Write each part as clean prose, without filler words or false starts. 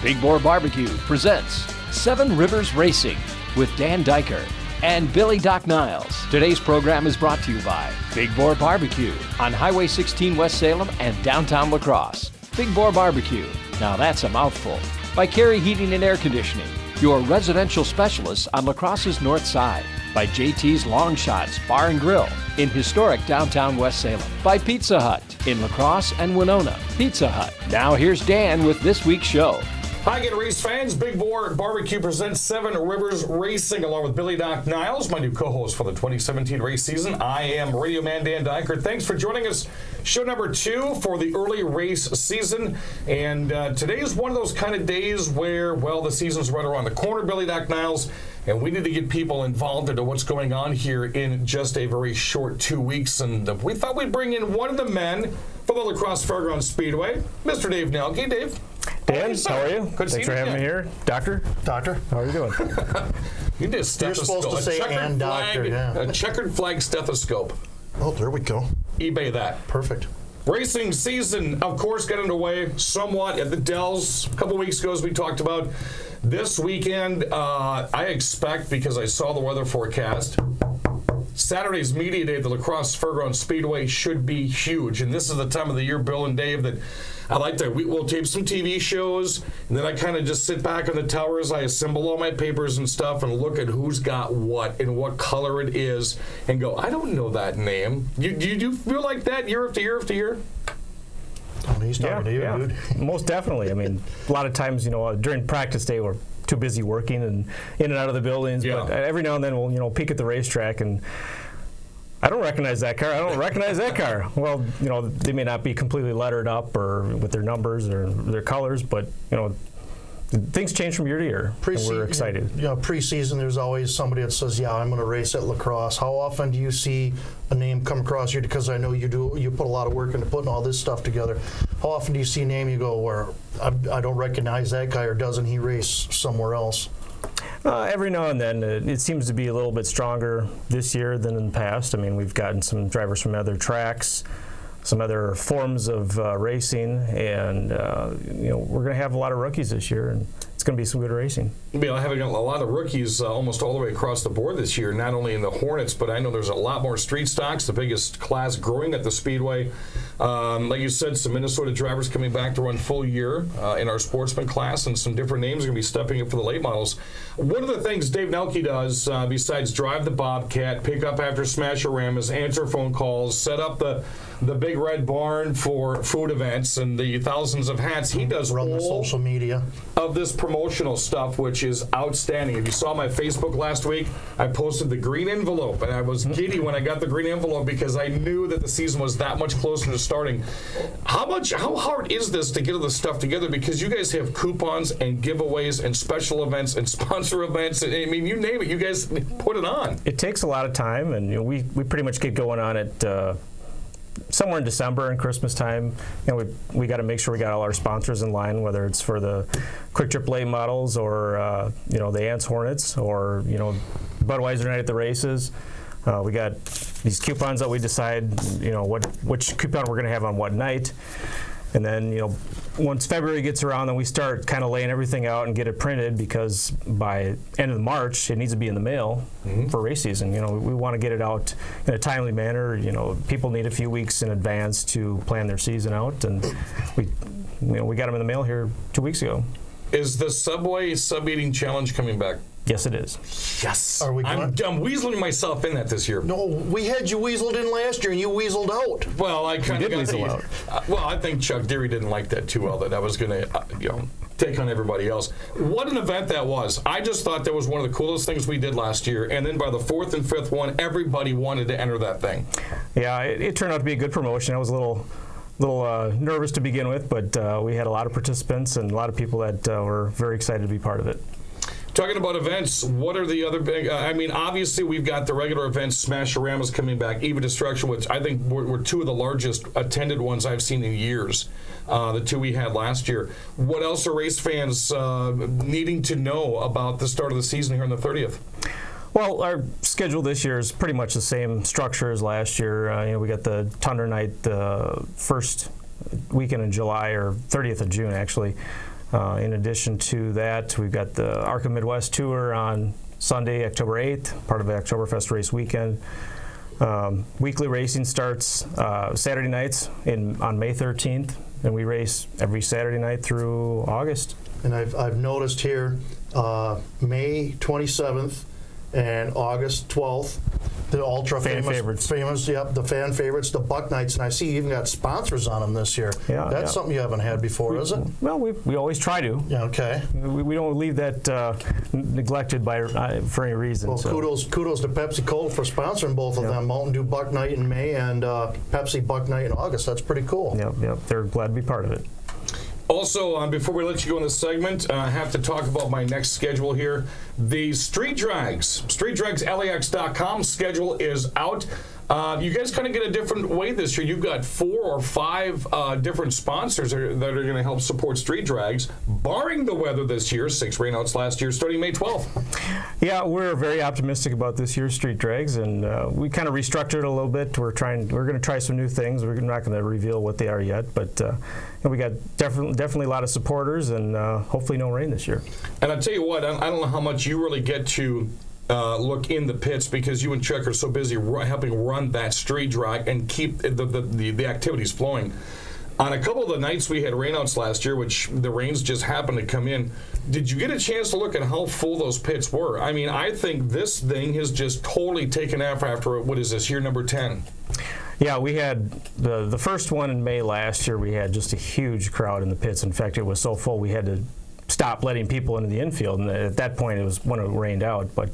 Big Boar Barbecue presents Seven Rivers Racing with Dan Reichert and Billy Doc Niles. Today's program is brought to you by Big Boar Barbecue on Highway 16 West Salem and downtown La Crosse. Big Boar Barbecue, now that's a mouthful. By Carey Heating and Air Conditioning, your residential specialists on La Crosse's north side. By JT's Long Shots Bar and Grill in historic downtown West Salem. By Pizza Hut in La Crosse and Winona. Pizza Hut. Now here's Dan with this week's show. Hi again, race fans. Big Boar Barbecue presents Seven Rivers Racing along with Billy Doc Niles, my new co-host for the 2017 race season. I am Radio Man Dan Reichert. Thanks for joining us. Show number 2 for the early race season. And today is one of those kind of days where, well, the season's right around the corner, Billy Doc Niles, and we need to get people involved into what's going on here in just a very short 2 weeks. And we thought we'd bring in one of the men for the Crosse Speedway, Mr. Dave Noelke. Dave. Dan, how are you? Good Thanks for having me here. Doctor, how are you doing? You did a stethoscope. You're supposed to say "and doctor," yeah. A checkered flag stethoscope. Oh, there we go. eBay that. Perfect. Racing season, of course, got underway somewhat at the Dells. A couple weeks ago, as we talked about. This weekend, I expect, because I saw the weather forecast, Saturday's media day at the La Crosse Speedway should be huge. And this is the time of the year, Bill and Dave, that I like to, we'll tape some TV shows, and then I kind of just sit back on the towers. I assemble all my papers and stuff and look at who's got what and what color it is and go, I don't know that name. You feel like that year after year after year? Oh, he's talking to you, dude. Most definitely. I mean, a lot of times, during practice day, we're too busy working and in and out of the buildings. Yeah. But every now and then, we'll peek at the racetrack and I don't recognize that car. I don't recognize that car. Well, they may not be completely lettered up or with their numbers or their colors, but things change from year to year. And we're excited. Preseason, there's always somebody that says, "Yeah, I'm going to race at La Crosse." How often do you see a name come across you? Because I know you do. You put a lot of work into putting all this stuff together. How often do you see a name you go, "Where I don't recognize that guy," or doesn't he race somewhere else? Every now and then, it seems to be a little bit stronger this year than in the past. I mean, we've gotten some drivers from other tracks, some other forms of racing, and we're going to have a lot of rookies this year, and it's going to be some good racing. We're having a lot of rookies almost all the way across the board this year, not only in the Hornets, but I know there's a lot more street stocks, the biggest class growing at the Speedway. Like you said, some Minnesota drivers coming back to run full year in our sportsman class, and some different names are going to be stepping up for the late models. One of the things Dave Noelke does, besides drive the Bobcat, pick up after Smash-A-Ramas, answer phone calls, set up the big red barn for food events and the thousands of hats, he does run the social media of this promotional stuff, which is outstanding. If you saw my Facebook last week, I posted the green envelope, and I was giddy when I got the green envelope because I knew that the season was that much closer to starting. How hard is this to get all this stuff together? Because you guys have coupons and giveaways and special events and sponsor events. I mean, you name it, you guys put it on. It takes a lot of time, and we pretty much get going on it somewhere in December and Christmas time. We got to make sure we got all our sponsors in line, whether it's for the Quick Trip late models or the Ants Hornets or Budweiser night at the races. We got these coupons that we decide which coupon we're going to have on what night. And then, once February gets around, then we start kind of laying everything out and get it printed, because by end of March, it needs to be in the mail for race season. We want to get it out in a timely manner. People need a few weeks in advance to plan their season out, and we got them in the mail here 2 weeks ago. Is the Subway sub-eating challenge coming back? Yes, it is. Yes. Are we I'm weaseling myself in that this year. No, we had you weaseled in last year, and you weaseled out. Well, I kind of got weasel out. I think Chuck Deary didn't like that too well, that I was going to take on everybody else. What an event that was. I just thought that was one of the coolest things we did last year, and then by the 4th and 5th one, everybody wanted to enter that thing. Yeah, it turned out to be a good promotion. I was a little nervous to begin with, but we had a lot of participants and a lot of people that were very excited to be part of it. Talking about events, what are the other big, obviously we've got the regular events, Smash-A-Ramas coming back, Eva Destruction, which I think were two of the largest attended ones I've seen in years, the two we had last year. What else are race fans needing to know about the start of the season here on the 30th? Well, our schedule this year is pretty much the same structure as last year. We got the Thunder Night the first weekend in July, or 30th of June, actually. In addition to that, we've got the ARCA Midwest Tour on Sunday, October 8th, part of the Oktoberfest race weekend. Weekly racing starts Saturday nights on May 13th, and we race every Saturday night through August. And I've noticed here, May 27th and August 12th, the ultra famous, the fan favorites, the Buck Nights, and I see you even got sponsors on them this year. Yeah, that's something you haven't had before, is it? Well, we always try to. Yeah, okay. We don't leave that neglected for any reason. Well, kudos to Pepsi Cola for sponsoring both of them. Mountain Dew Buck Night in May and Pepsi Buck Night in August. That's pretty cool. Yep. They're glad to be part of it. Also, before we let you go in this segment, I have to talk about my next schedule here. The Street Drags, StreetDragsLAX.com schedule is out. You guys kind of get a different way this year. You've got 4 or 5 different sponsors that are going to help support Street Drags, barring the weather this year. 6 rainouts last year, starting May 12th. Yeah, we're very optimistic about this year's Street Drags, and we kind of restructured it a little bit. We're going to try some new things. We're not going to reveal what they are yet, but we got definitely a lot of supporters, and hopefully no rain this year. And I tell you what, I don't know how much you really get to look in the pits because you and Chuck are so busy helping run that street drag and keep the activities flowing. On a couple of the nights we had rainouts last year, which the rains just happened to come in, did you get a chance to look at how full those pits were? I mean, I think this thing has just totally taken off after, what is this, year number 10? Yeah, we had the first one in May last year. We had just a huge crowd in the pits. In fact, it was so full we had to stop letting people into the infield, and at that point it was when it rained out. But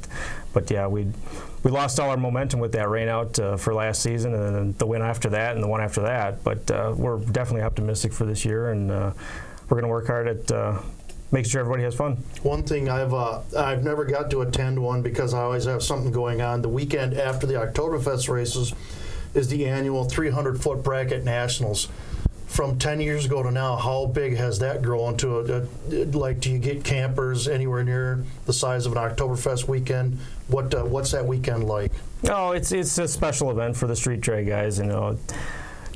yeah, we lost all our momentum with that rain out for last season, and then the win after that and the one after that. But we're definitely optimistic for this year, and we're going to work hard at making sure everybody has fun. One thing I've never got to attend one because I always have something going on. The weekend after the Oktoberfest races is the annual 300-foot bracket nationals. From 10 years ago to now, how big has that grown to? Like, do you get campers anywhere near the size of an Oktoberfest weekend? What's that weekend like? Oh, it's a special event for the street drag guys. You know,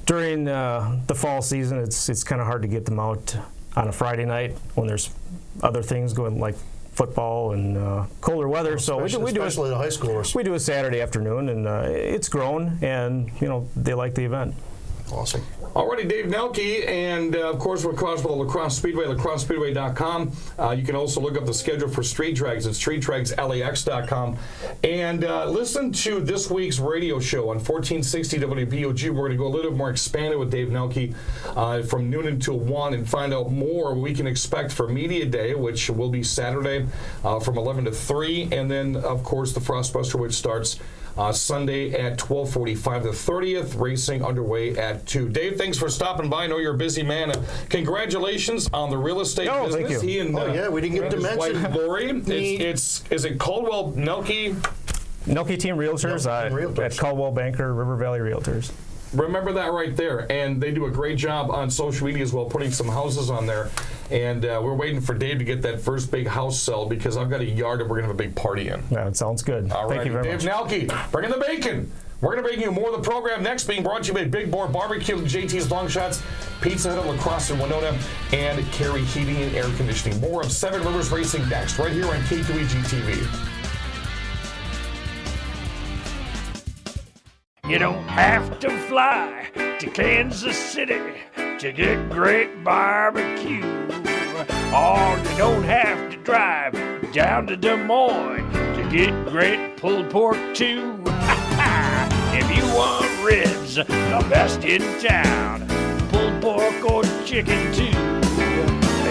during the fall season, it's kind of hard to get them out on a Friday night when there's other things going like football and colder weather. So we do especially the high schoolers. We do a Saturday afternoon, and it's grown, and they like the event. Awesome. Alrighty, Dave Noelke, and of course we're across with the Crosse Speedway, LacrosseSpeedway.com. You can also look up the schedule for Street Drags at StreetDragsLAX.com. And listen to this week's radio show on 1460 WBOG. We're going to go a little bit more expanded with Dave Noelke from noon until 1 and find out more what we can expect for Media Day, which will be Saturday from 11 to 3. And then, of course, the Frostbuster, which starts Sunday at 12:45, the 30th, racing underway at 2. Dave, thanks for stopping by. I know you're a busy man. Congratulations on the real estate business. Thank you. He and, we didn't get to mention. Wife, Lori. Is it Caldwell Noelke? Noelke Team Realtors, at Caldwell Banker, River Valley Realtors. Remember that right there. And they do a great job on social media as well, putting some houses on there. And we're waiting for Dave to get that first big house sell because I've got a yard and we're going to have a big party in. Yeah, it sounds good. All right, Thank you very Dave much. Noelke, bring in the bacon. We're going to bring you more of the program next, being brought to you by Big Boar Barbecue, JT's Long Shots, Pizza Hut of La Crosse and Winona, and Carey Heating and Air Conditioning. More of Seven Rivers Racing next, right here on K2EG TV. You don't have to fly to Kansas City to get great barbecue. Or you don't have to drive down to Des Moines to get great pulled pork too. If you want ribs, the best in town, pulled pork or chicken too.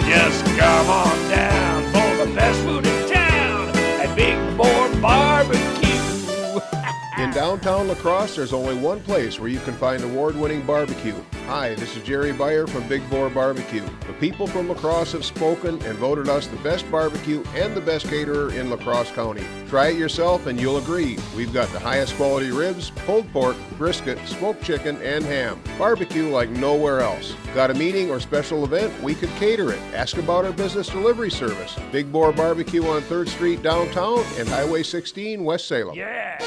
Just come on down for the best food in town at Big Boar Barbecue. In downtown La Crosse, there's only one place where you can find award-winning barbecue. Hi, this is Jerry Beyer from Big Boar Barbecue. The people from La Crosse have spoken and voted us the best barbecue and the best caterer in La Crosse County. Try it yourself and you'll agree. We've got the highest quality ribs, pulled pork, brisket, smoked chicken, and ham. Barbecue like nowhere else. Got a meeting or special event? We could cater it. Ask about our business delivery service. Big Boar Barbecue on 3rd Street downtown and Highway 16, West Salem. Yeah.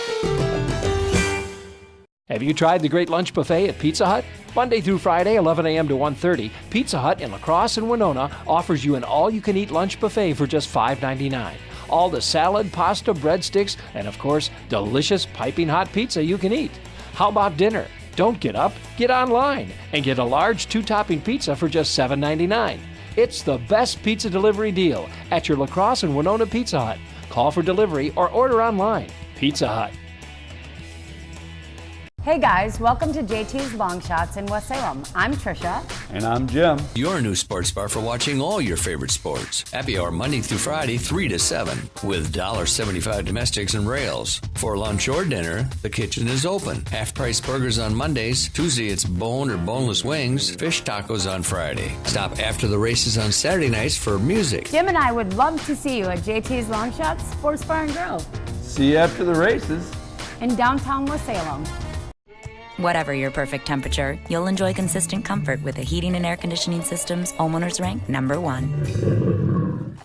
Have you tried the Great Lunch Buffet at Pizza Hut? Monday through Friday, 11 a.m. to 1:30, Pizza Hut in La Crosse and Winona offers you an all-you-can-eat lunch buffet for just $5.99. All the salad, pasta, breadsticks, and of course, delicious piping hot pizza you can eat. How about dinner? Don't get up, get online and get a large 2-topping pizza for just $7.99. It's the best pizza delivery deal at your La Crosse and Winona Pizza Hut. Call for delivery or order online. Pizza Hut. Hey guys, welcome to JT's Long Shots in West Salem. I'm Trisha. And I'm Jim. Your new sports bar for watching all your favorite sports. Happy hour Monday through Friday, 3 to 7, with $1.75 domestics and rails. For lunch or dinner, the kitchen is open. Half-price burgers on Mondays. Tuesday, it's bone or boneless wings. Fish tacos on Friday. Stop after the races on Saturday nights for music. Jim and I would love to see you at JT's Long Shots Sports Bar and Grill See you after the races. in downtown West Salem. Whatever your perfect temperature, you'll enjoy consistent comfort with the heating and air conditioning systems homeowners rank #1.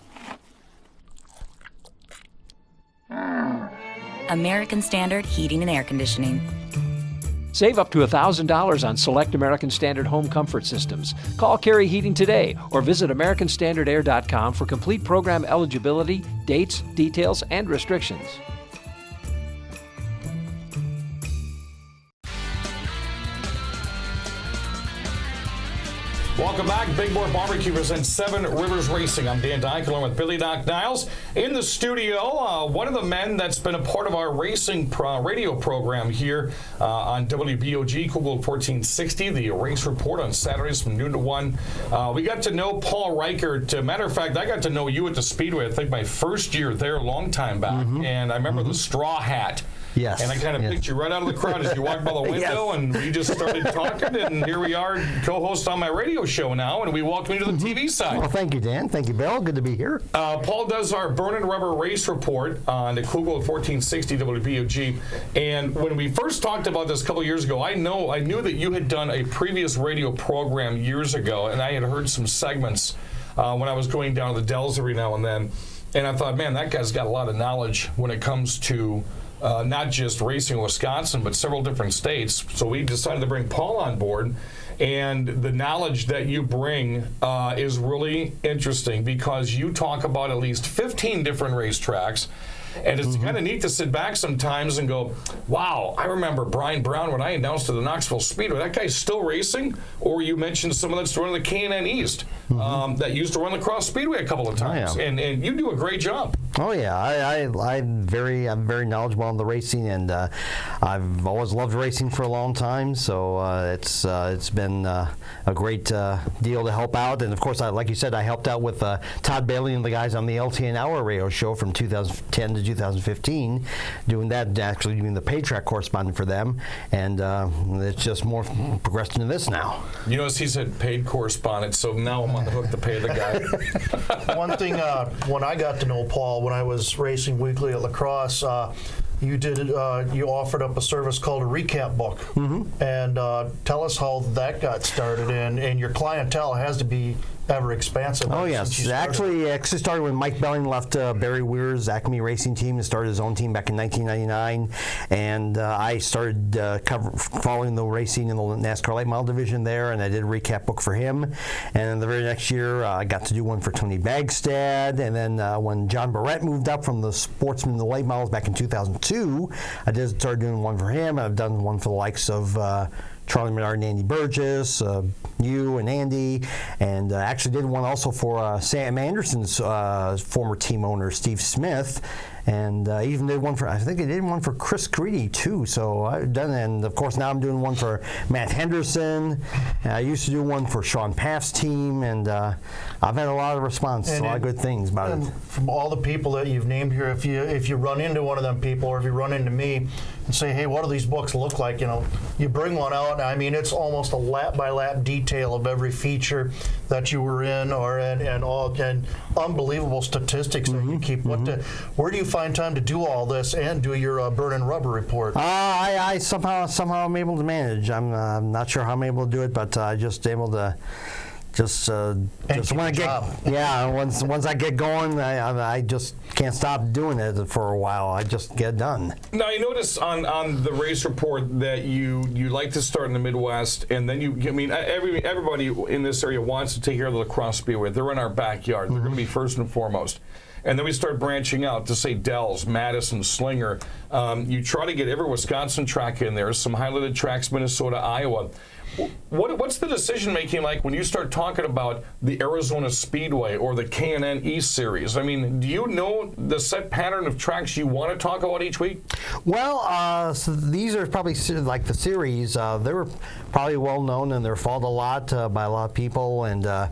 American Standard Heating and Air Conditioning. Save up to $1,000 on select American Standard home comfort systems. Call Carey Heating today or visit AmericanStandardAir.com for complete program eligibility, dates, details, and restrictions. Welcome back. Big Board Barbecue presents Seven Rivers Racing. I'm Dan Dyke along with Billy Doc Niles. In the studio, one of the men that's been a part of our racing radio program here on WBOG, Kugel 1460, the race report on Saturdays from noon to 1. We got to know Paul Reichert. Matter of fact, I got to know you at the Speedway, I think my first year there, a long time back. And I remember the straw hat. Yes. And I kind of picked you right out of the crowd as you walked by the window, and we just started talking, and here we are, co-host on my radio show now, and we welcome you to the TV side. Well, thank you, Dan. Thank you, Bill. Good to be here. Paul does our Burn and Rubber race report on the Kugel 1460 WBOG, and when we first talked about this a couple years ago, I knew that you had done a previous radio program years ago, and I had heard some segments when I was going down to the Dells every now and then, and I thought, man, that guy's got a lot of knowledge when it comes to not just racing in Wisconsin, but several different states. So we decided to bring Paul on board. And the knowledge that you bring is really interesting because you talk about at least 15 different racetracks. And it's kind of neat to sit back sometimes and go, wow, I remember Brian Brown when I announced to the Knoxville Speedway. That guy's still racing? Or you mentioned someone that's running the K&N East that used to run the Crosse Speedway a couple of times. And you do a great job. Oh yeah, I'm very knowledgeable on the racing, and I've always loved racing for a long time. So it's been a great deal to help out. And of course, like you said, I helped out with Todd Bailey and the guys on the LTN Hour radio show from 2010 to 2015, doing that, actually doing the pay track correspondent for them, and it's just more progressed into this now. You notice he said paid correspondent, so now I'm on the hook to pay the guy. One thing, when I got to know Paul, when I was racing weekly at La Crosse, you offered up a service called a recap book, and tell us how that got started, and your clientele has to be ever expansive. Oh yes, actually started when Mike Belling left Barry Weir's Acme Racing Team and started his own team back in 1999, and I started following the racing in the NASCAR Late Model Division there, and I did a recap book for him. And then the very next year, I got to do one for Tony Bagstad, and then when John Barrett moved up from the Sportsman to the Late Models back in 2002, I started doing one for him. I've done one for the likes of Charlie Menard and Andy Burgess, you and Andy, and actually did one also for Sam Anderson's former team owner, Steve Smith, and even did one for, I think I did one for Chris Creedy too, so I've done, and of course now I'm doing one for Matt Henderson. I used to do one for Sean Paff's team, and I've had a lot of response, a lot of good things about it. From all the people that you've named here, if you run into one of them people, or if you run into me and say, hey, what do these books look like, you bring one out, I mean, it's almost a lap-by-lap detail of every feature that you were in, and unbelievable statistics that you keep. Where do you find time to do all this and do your Burn and Rubber report? I somehow I'm able to manage. I'm not sure how I'm able to do it, but I just able to just want to get once I get going, I just can't stop doing it for a while. I just get done. Now I notice on the race report that you like to start in the Midwest, and then everybody in this area wants to take care of the Crosse Speedway. They're in our backyard. They're going to be first and foremost. And then we start branching out to, say, Dells, Madison, Slinger. You try to get every Wisconsin track in there, some highlighted tracks, Minnesota, Iowa. What's the decision-making like when you start talking about the Arizona Speedway or the K&N East Series? I mean, do you know the set pattern of tracks you want to talk about each week? Well, so these are probably like the series. They were probably well-known, and they're followed a lot by a lot of people, and they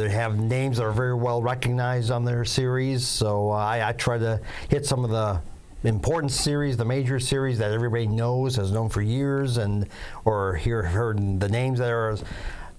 have names that are very well recognized on their series. So I try to hit some of the important series, the major series that everybody knows, has known for years, or heard the names that have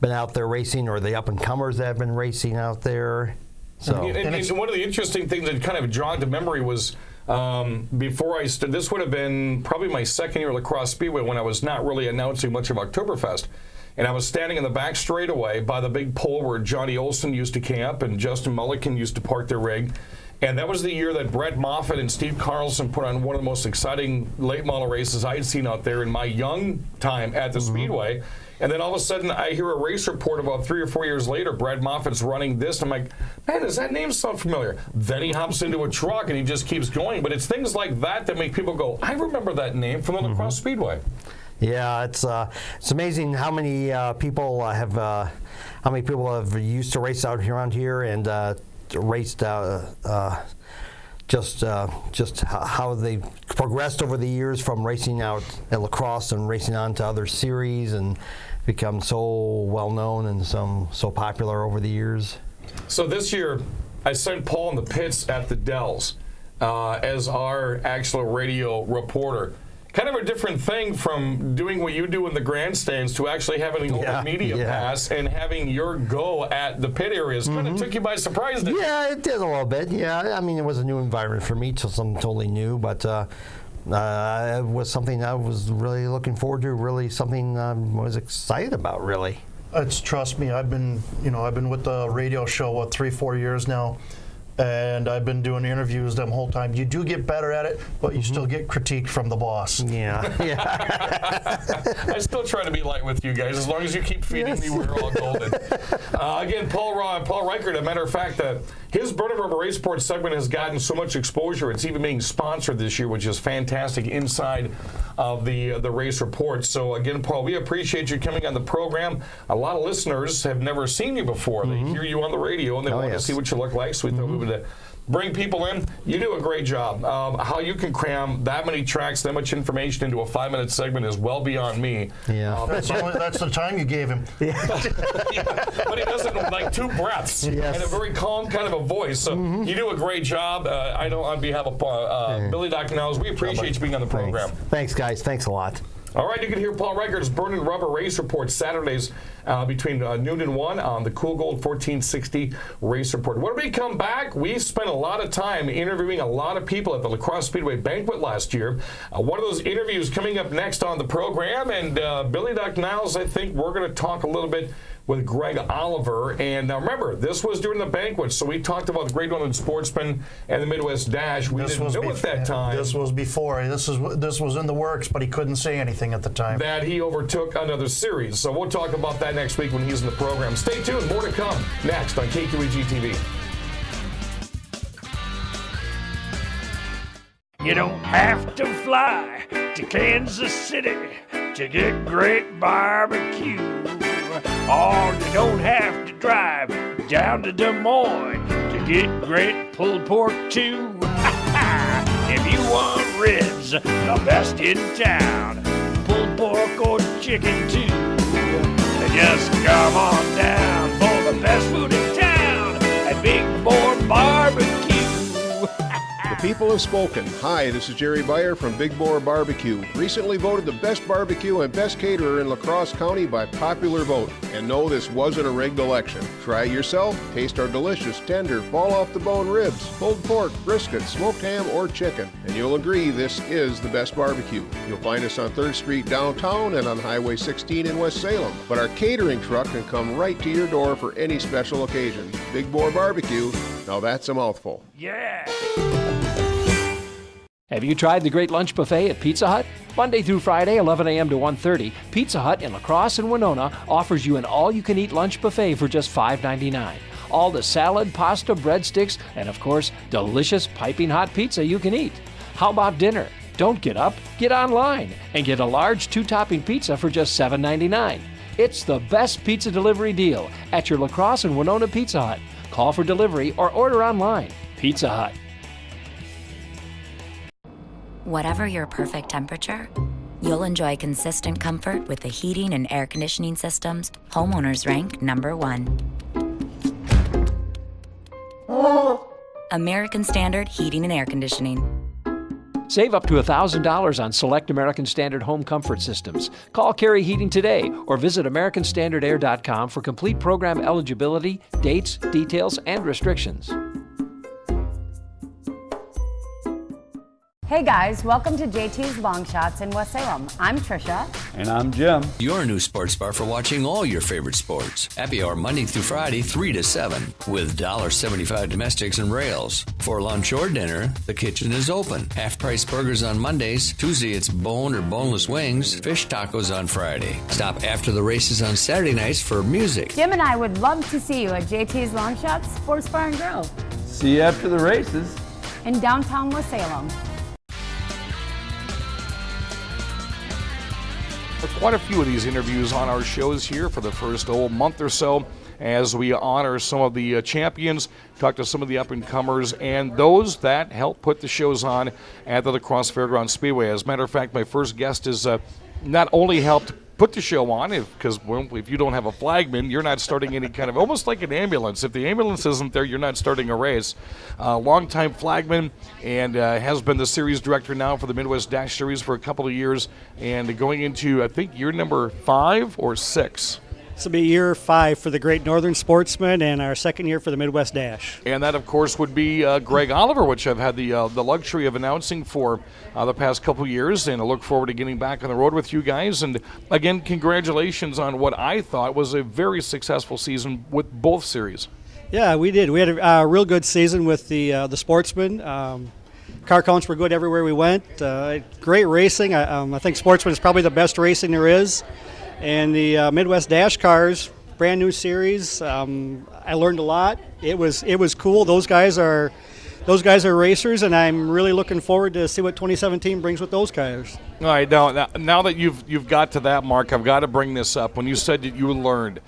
been out there racing, or the up-and-comers that have been racing out there. So, and one of the interesting things that kind of jogged to memory was before I stood, this would have been probably my second year at Crosse Speedway when I was not really announcing much of Oktoberfest. And I was standing in the back straightaway by the big pole where Johnny Olson used to camp and Justin Mulliken used to park their rig. And that was the year that Brett Moffitt and Steve Carlson put on one of the most exciting late model races I had seen out there in my young time at the Speedway. And then all of a sudden, I hear a race report about 3 or 4 years later, Brett Moffitt's running this. I'm like, man, does that name sound familiar? Then he hops into a truck and he just keeps going. But it's things like that that make people go, I remember that name from the La Crosse Speedway. Yeah, it's amazing how many people have used to race out here around here and raced just how they progressed over the years from racing out at La Crosse and racing on to other series and become so well known and so popular over the years. So this year, I sent Paul in the pits at the Dells as our actual radio reporter. Kind of a different thing from doing what you do in the grandstands to actually having a media pass and having your go at the pit areas. Kind of took you by surprise, didn't it? Yeah, it did a little bit. Yeah, I mean, it was a new environment for me, something totally new, but it was something I was really looking forward to, really something I was excited about, really. Trust me, I've been with the radio show, 3-4 years now. And I've been doing interviews them whole time. You do get better at it, but you still get critique from the boss. Yeah. I still try to be light with you guys, as long as you keep feeding me, we're all golden. Again, Paul Reichert, a matter of fact, his Burning Rubber Race Report segment has gotten so much exposure. It's even being sponsored this year, which is fantastic inside of the race report. So again, Paul, we appreciate you coming on the program. A lot of listeners have never seen you before. They hear you on the radio and they want to see what you look like. So we thought we would bring people in. You do a great job. How you can cram that many tracks, that much information into a 5-minute segment is well beyond me. Yeah. That's the time you gave him. Yeah, but he does it in like 2 breaths and a very calm kind of a voice. So you do a great job. I know on behalf of Billy Doc Niles, we appreciate you being on the program. Thanks, guys. Thanks a lot. All right, you can hear Paul Reichert's Burning Rubber Race Report Saturdays between noon and 1 on the Cool Gold 1460 Race Report. When we come back, we spent a lot of time interviewing a lot of people at the La Crosse Speedway banquet last year. One of those interviews coming up next on the program, and Billy Doc Niles, I think we're going to talk a little bit with Greg Oliver. And now remember, this was during the banquet, so we talked about the Great Northern Sportsman and the Midwest Dash. We didn't know at that time. This was before. This was in the works, but he couldn't say anything at the time. That he overtook another series. So we'll talk about that next week when he's in the program. Stay tuned. More to come next on KQEG TV. You don't have to fly to Kansas City to get great barbecue. Or you don't have to drive down to Des Moines to get great pulled pork too. If you want ribs, the best in town, pulled pork or chicken too, just come on down for the best food in town at Big Boar Barbecue. The people have spoken. Hi, this is Jerry Beyer from Big Boar Barbecue. Recently voted the best barbecue and best caterer in La Crosse County by popular vote. And no, this wasn't a rigged election. Try it yourself. Taste our delicious, tender, fall-off-the-bone ribs, pulled pork, brisket, smoked ham, or chicken. And you'll agree this is the best barbecue. You'll find us on 3rd Street downtown and on Highway 16 in West Salem. But our catering truck can come right to your door for any special occasion. Big Boar Barbecue. Now that's a mouthful. Yeah. Have you tried the Great Lunch Buffet at Pizza Hut? Monday through Friday, 11 a.m. to 1:30, Pizza Hut in La Crosse and Winona offers you an all-you-can-eat lunch buffet for just $5.99. All the salad, pasta, breadsticks, and of course, delicious piping hot pizza you can eat. How about dinner? Don't get up, get online and get a large 2-topping pizza for just $7.99. It's the best pizza delivery deal at your La Crosse and Winona Pizza Hut. Call for delivery or order online. Pizza Hut. Whatever your perfect temperature, you'll enjoy consistent comfort with the heating and air conditioning systems homeowners rank #1. American Standard Heating and Air Conditioning. Save up to $1,000 on select American Standard home comfort systems. Call Carey Heating today or visit AmericanStandardAir.com for complete program eligibility, dates, details, and restrictions. Hey guys, welcome to JT's Long Shots in West Salem. I'm Trisha. And I'm Jim. Your new sports bar for watching all your favorite sports. Happy hour Monday through Friday, 3 to 7, with $1.75 domestics and rails. For lunch or dinner, the kitchen is open. Half-price burgers on Mondays. Tuesday, it's bone or boneless wings. Fish tacos on Friday. Stop after the races on Saturday nights for music. Jim and I would love to see you at JT's Long Shots Sports Bar and Grill See you after the races. in downtown West Salem. Quite a few of these interviews on our shows here for the first month or so as we honor some of the champions, talk to some of the up-and-comers, and those that help put the shows on at the Crosse Fairgrounds Speedway. As a matter of fact, my first guest is not only helped put the show on, because if you don't have a flagman, you're not starting any kind of, almost like an ambulance. If the ambulance isn't there, you're not starting a race. Longtime flagman and has been the series director now for the Midwest Dash Series for a couple of years, and going into, I think, year number 5 or 6. This will be year 5 for the Great Northern Sportsman and our second year for the Midwest Dash. And that, of course, would be Greg Oliver, which I've had the luxury of announcing for the past couple years, and I look forward to getting back on the road with you guys. And again, congratulations on what I thought was a very successful season with both series. Yeah, we did. We had a real good season with the Sportsman. Car counts were good everywhere we went. Great racing. I think Sportsman is probably the best racing there is. And the Midwest Dash cars, brand new series. I learned a lot. It was cool. Those guys are racers, and I'm really looking forward to see what 2017 brings with those cars. All right, now that you've got to that mark, I've got to bring this up. When you said that you learned,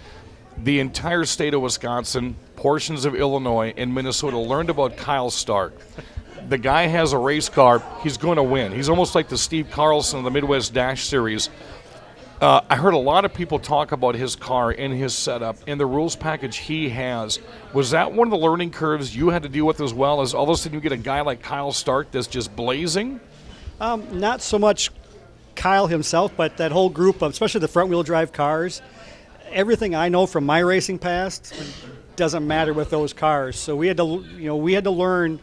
the entire state of Wisconsin, portions of Illinois, and Minnesota learned about Kyle Stark. The guy has a race car. He's going to win. He's almost like the Steve Carlson of the Midwest Dash Series. I heard a lot of people talk about his car and his setup and the rules package he has. Was that one of the learning curves you had to deal with as well, as all of a sudden you get a guy like Kyle Stark that's just blazing? Not so much Kyle himself, but that whole group of, especially the front-wheel drive cars. Everything I know from my racing past doesn't matter with those cars. So we had to learn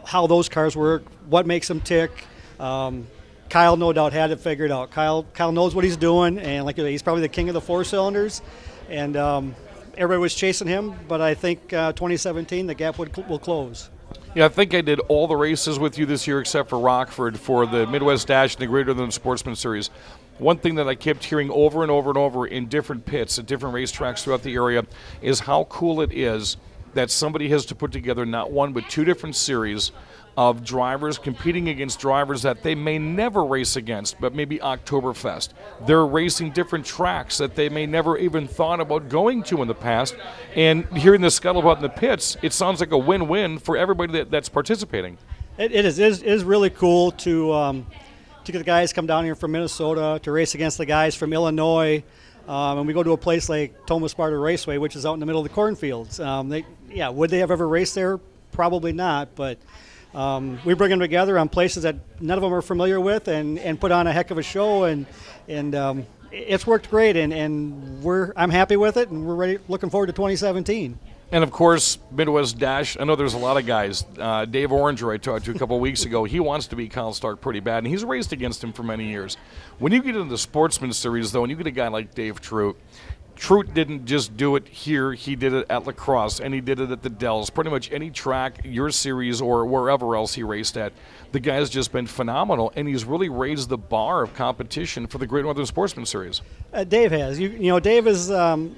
how those cars work, what makes them tick. Kyle, no doubt, had it figured out. Kyle knows what he's doing, and he's probably the king of the 4-cylinders. And everybody was chasing him, but I think 2017 the gap will close. Yeah, I think I did all the races with you this year except for Rockford for the Midwest Dash and the Great Northern Sportsman Series. One thing that I kept hearing over and over and over in different pits at different racetracks throughout the area is how cool it is that somebody has to put together not one but 2 different series of drivers competing against drivers that they may never race against, but maybe Oktoberfest. They're racing different tracks that they may never even thought about going to in the past. And hearing the scuttlebutt in the pits, it sounds like a win-win for everybody that's participating. It is really cool to get the guys come down here from Minnesota to race against the guys from Illinois. And we go to a place like Thomas Sparta Raceway, which is out in the middle of the cornfields. Would they have ever raced there? Probably not, but We bring them together on places that none of them are familiar with and put on a heck of a show, and it's worked great, and I'm happy with it, and we're looking forward to 2017. And, of course, Midwest Dash, I know there's a lot of guys. Dave Oranger I talked to a couple of weeks ago, he wants to beat Kyle Stark pretty bad, and he's raced against him for many years. When you get into the Sportsman Series, though, and you get a guy like Dave Trout didn't just do it here. He did it at La Crosse, and he did it at the Dells. Pretty much any track, your series, or wherever else he raced at, the guy's just been phenomenal, and he's really raised the bar of competition for the Great Northern Sportsman Series. Dave has. You know, Dave is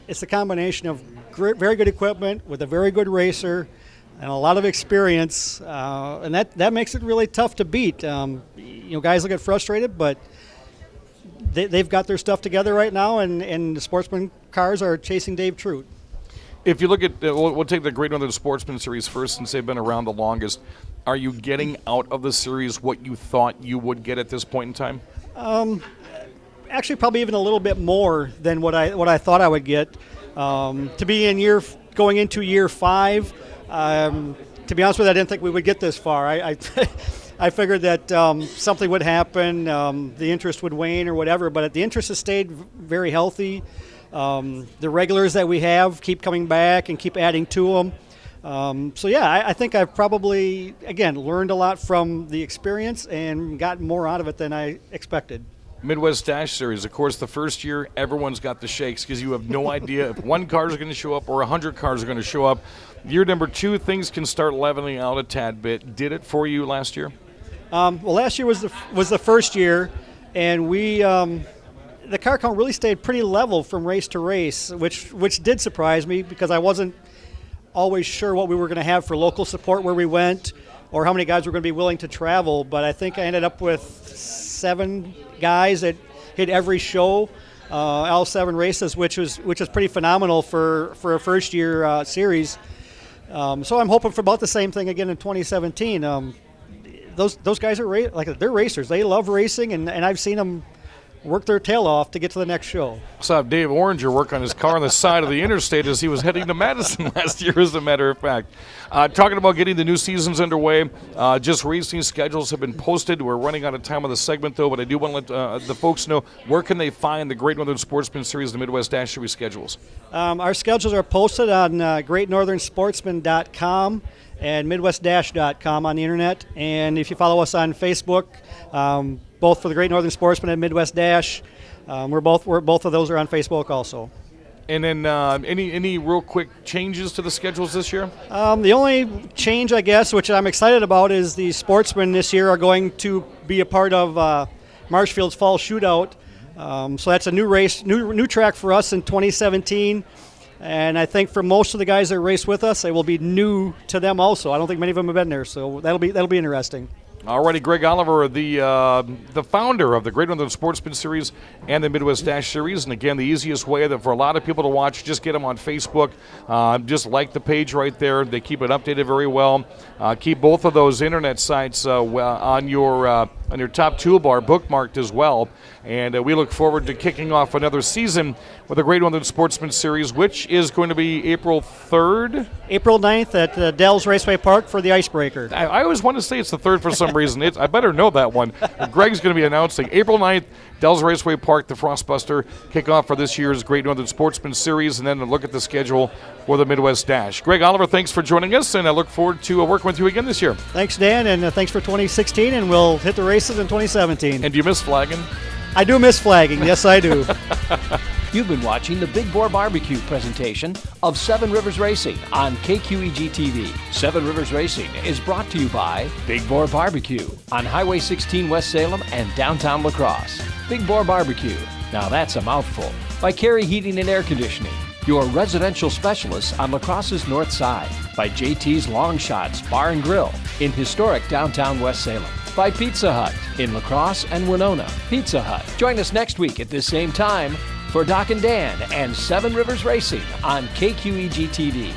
it's a combination of very good equipment with a very good racer and a lot of experience, and that makes it really tough to beat. Guys will get frustrated, but they've got their stuff together right now, and the sportsman cars are chasing Dave Trout. If you look at, we'll take the Great Northern Sportsman Series first, since they've been around the longest. Are you getting out of the series what you thought you would get at this point in time? Actually, probably even a little bit more than what I thought I would get. To be going into year 5, to be honest with you, I didn't think we would get this far. I figured that something would happen, the interest would wane or whatever, but the interest has stayed very healthy. The regulars that we have keep coming back and keep adding to them. I think I've probably, again, learned a lot from the experience and gotten more out of it than I expected. Midwest Dash Series, of course, the first year, everyone's got the shakes because you have no idea if one car is going to show up or 100 cars are going to show up. Year number 2, things can start leveling out a tad bit. Did it for you last year? Last year was the first year, and the car count really stayed pretty level from race to race, which did surprise me because I wasn't always sure what we were going to have for local support where we went or how many guys were going to be willing to travel. But I think I ended up with 7 guys that hit every show, all 7 races, which is pretty phenomenal for a first year series. So I'm hoping for about the same thing again in 2017. Those guys are they're racers. They love racing, and I've seen them work their tail off to get to the next show. Saw Dave Oranger work on his car on the side of the interstate as he was heading to Madison last year, as a matter of fact. Talking about getting the new seasons underway, just racing schedules have been posted. We're running out of time on the segment, though, but I do want to let the folks know, where can they find the Great Northern Sportsman Series, the Midwest Dash Series schedules? Our schedules are posted on greatnorthernsportsman.com and midwestdash.com on the internet. And if you follow us on Facebook, both for the Great Northern Sportsman and Midwest Dash, both of those are on Facebook also. And then any real quick changes to the schedules this year? The only change, I guess, which I'm excited about, is the sportsmen this year are going to be a part of Marshfield's Fall Shootout. So that's a new race, new track for us in 2017. And I think for most of the guys that race with us, it will be new to them also. I don't think many of them have been there, so that'll be interesting. Alrighty, Greg Oliver, the founder of the Great Northern Sportsman Series and the Midwest Dash Series. And again, the easiest way that for a lot of people to watch, just get them on Facebook. Just like the page right there. They keep it updated very well. Keep both of those internet sites on your top toolbar bookmarked as well. And we look forward to kicking off another season with the Great Northern Sportsman Series, which is going to be April 3rd? April 9th at Dells Raceway Park for the Icebreaker. I always want to say it's the 3rd for some reason. I better know that one. Greg's going to be announcing April 9th, Dells Raceway Park, the Frostbuster, kickoff for this year's Great Northern Sportsman Series, and then a look at the schedule for the Midwest Dash. Greg Oliver, thanks for joining us, and I look forward to working with you again this year. Thanks, Dan, and thanks for 2016, and we'll hit the races in 2017. And do you miss flagging? I do miss flagging. Yes, I do. You've been watching the Big Boar Barbecue presentation of Seven Rivers Racing on KQEG TV. Seven Rivers Racing is brought to you by Big Boar Barbecue on Highway 16 West Salem and downtown La Crosse. Big Boar Barbecue, now that's a mouthful. By Carey Heating and Air Conditioning, your residential specialists on La Crosse's north side. By JT's Long Shots Bar and Grill in historic downtown West Salem. By Pizza Hut in La Crosse and Winona. Pizza Hut. Join us next week at this same time for Doc and Dan and Seven Rivers Racing on KQEG TV.